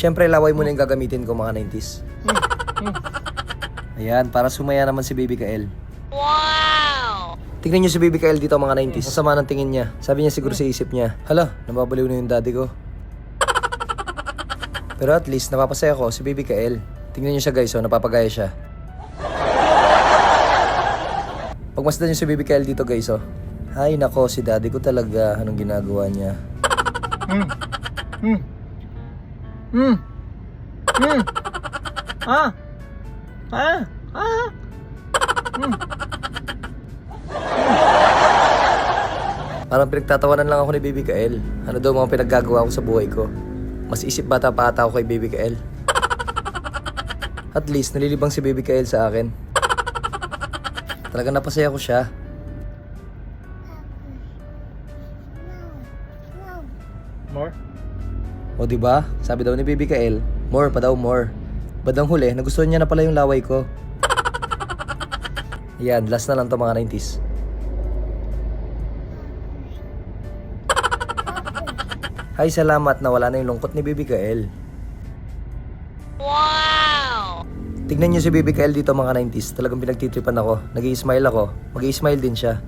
Siyempre, laway muna yung gagamitin ko mga 90s. Ayan, para sumaya naman si Baby Kael. Wow! Tingnan niyo si Baby Kael dito mga 90s. Masama ng tingin niya. Sabi niya siguro sa isip niya, hala, nababaliw na yung daddy ko. Pero at least, napapasaya ko si Baby Kael. Tingnan niyo siya guys, oh, napapagaya siya. Pagmasdan niyo si Baby Kael dito guys, oh. Ay nako, si daddy ko talaga. Anong ginagawa niya? Parang pinagtatawanan lang ako ni Baby Kael. Ano daw mga pinaggagawa ko sa buhay ko. Mas isip bata pa ata ako kay Baby Kael. At least, nalilibang si Baby Kael sa akin. Talagang napasaya ko siya. More? O diba? Sabi daw ni Baby Kael, more pa daw more. Badang huli, nagustuhan niya na pala yung laway ko. Yan, last na lang to mga 90s. Ay, salamat na wala na yung lungkot ni Baby Kael. Wow! Tignan niyo si Baby Kael dito mga 90s. Talagang pinagtitripan ako. Nag-i-smile ako. Mag-i-smile din siya.